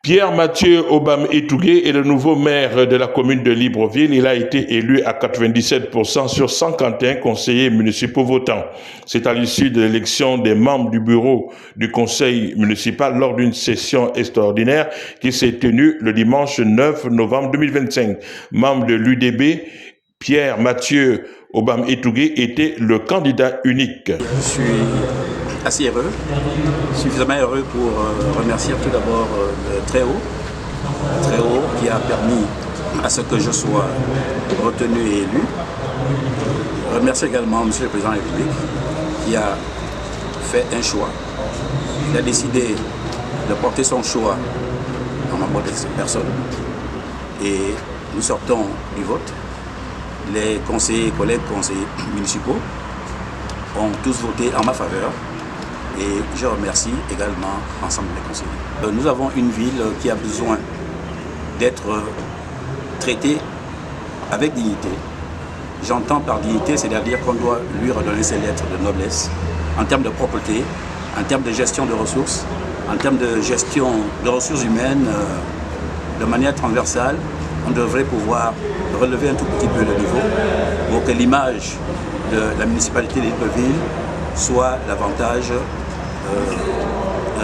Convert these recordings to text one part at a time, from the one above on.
Pierre Mathieu Obam Etougué est le nouveau maire de la commune de Libreville. Il a été élu à 97% sur 141 conseillers municipaux votants. C'est à l'issue de l'élection des membres du bureau du conseil municipal lors d'une session extraordinaire qui s'est tenue le dimanche 9 novembre 2025. Membre de l'UDB, Pierre Mathieu Obam Etougué était le candidat unique. Je suis assez heureux, suffisamment heureux pour remercier tout d'abord le Très-Haut qui a permis à ce que je sois retenu et élu. Remercier également M. le Président de la République qui a fait un choix. Il a décidé de porter son choix dans ma modeste personne et nous sortons du vote. Les collègues conseillers municipaux ont tous voté en ma faveur. Et je remercie également l'ensemble des conseillers. Nous avons une ville qui a besoin d'être traitée avec dignité. J'entends par dignité, c'est-à-dire qu'on doit lui redonner ses lettres de noblesse en termes de propreté, en termes de gestion de ressources, en termes de gestion de ressources humaines de manière transversale. On devrait pouvoir relever un tout petit peu le niveau pour que l'image de la municipalité de Libreville soit davantage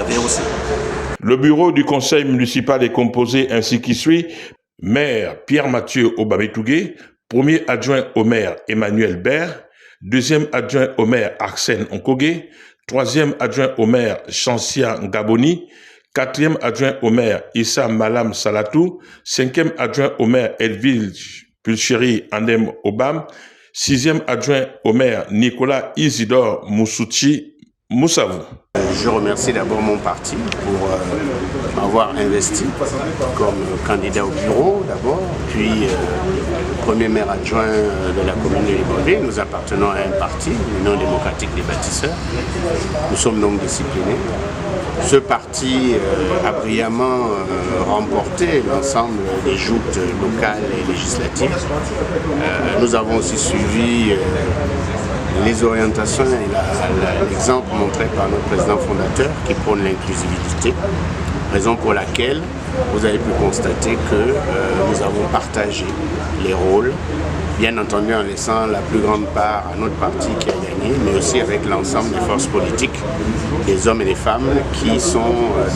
rehaussé. Le bureau du conseil municipal est composé ainsi qui suit: maire Pierre Mathieu Obam Etougué, premier adjoint au maire Emmanuel Baird, deuxième adjoint au maire Arsène Onkogué, troisième adjoint au maire Chancia Ngaboni, quatrième adjoint au maire Issa Malam Salatou, cinquième adjoint au maire Edwige Pulchéry Andem Obam, sixième adjoint au maire Nicolas Isidore Moussouchi Moussavou. Je remercie d'abord mon parti pour m'avoir investi comme candidat au bureau d'abord, puis premier maire adjoint de la commune de Libreville. Nous appartenons à un parti, l'Union démocratique des bâtisseurs. Nous sommes donc disciplinés. Ce parti a brillamment remporté l'ensemble des joutes locales et législatives. Nous avons aussi suivi les orientations et l'exemple montré par notre président fondateur qui prône l'inclusivité, raison pour laquelle vous avez pu constater que nous avons partagé les rôles, bien entendu en laissant la plus grande part à notre parti qui a gagné, mais aussi avec l'ensemble des forces politiques, des hommes et des femmes qui sont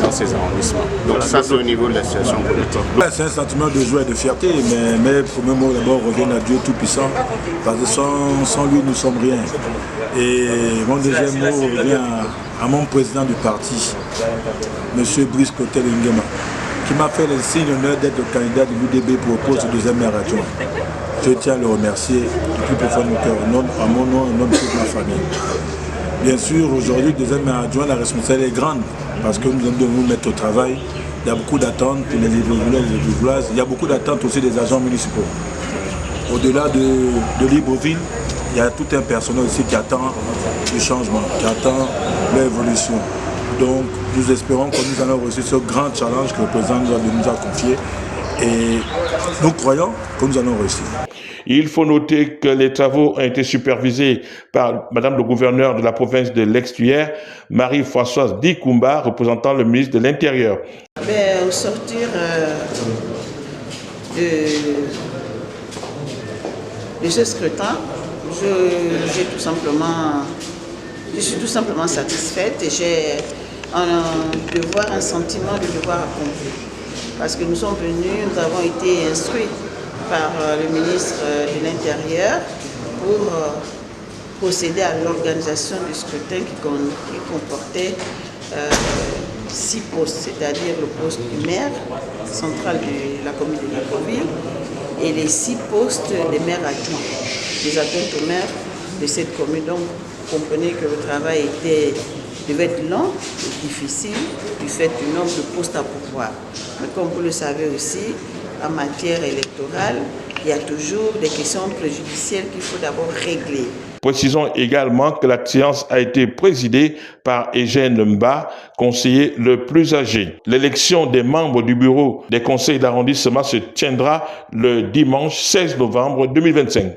dans ces arrondissements. Donc ça, c'est au niveau de la situation politique. C'est un sentiment de joie et de fierté, mais mes premiers mots d'abord reviennent à Dieu Tout-Puissant, parce que sans lui, nous ne sommes rien. Et mon deuxième mot revient à mon président du parti, M. Brice Clotel Nguema, qui m'a fait le signe d'honneur d'être le candidat de l'UDB pour le poste de deuxième maire adjoint. Je tiens à le remercier du plus profond de mon cœur, à mon nom et au nom de toute ma famille. Bien sûr, aujourd'hui, le deuxième maire adjoint, la responsabilité est grande, parce que nous devons nous mettre au travail. Il y a beaucoup d'attentes pour les Librevillais et les Librevillaises. Il y a beaucoup d'attentes aussi des agents municipaux. Au-delà de Libreville, il y a tout un personnel aussi qui attend du changement, qui attend l'évolution. Donc, nous espérons que nous allons réussir ce grand challenge que le président nous a confié. Et nous croyons que nous allons réussir. Il faut noter que les travaux ont été supervisés par Madame le gouverneur de la province de l'Ex-Tuère, Marie-Françoise Dikoumba, représentant le ministre de l'Intérieur. Au sortir de ce scrutin, je suis tout simplement satisfaite et j'ai un sentiment de devoir accompli. Parce que nous sommes venus, nous avons été instruits par le ministre de l'Intérieur pour procéder à l'organisation du scrutin qui comportait 6 postes, c'est-à-dire le poste du maire central de la commune de Libreville et les 6 postes des maires adjoints, des adjoints au maire de cette commune. Donc, vous comprenez que le travail devait être lent et difficile du fait du nombre de postes à pourvoir. Mais comme vous le savez aussi, en matière électorale, il y a toujours des questions préjudicielles qu'il faut d'abord régler. Précisons également que la séance a été présidée par Eugène Mba, conseiller le plus âgé. L'élection des membres du bureau des conseils d'arrondissement se tiendra le dimanche 16 novembre 2025.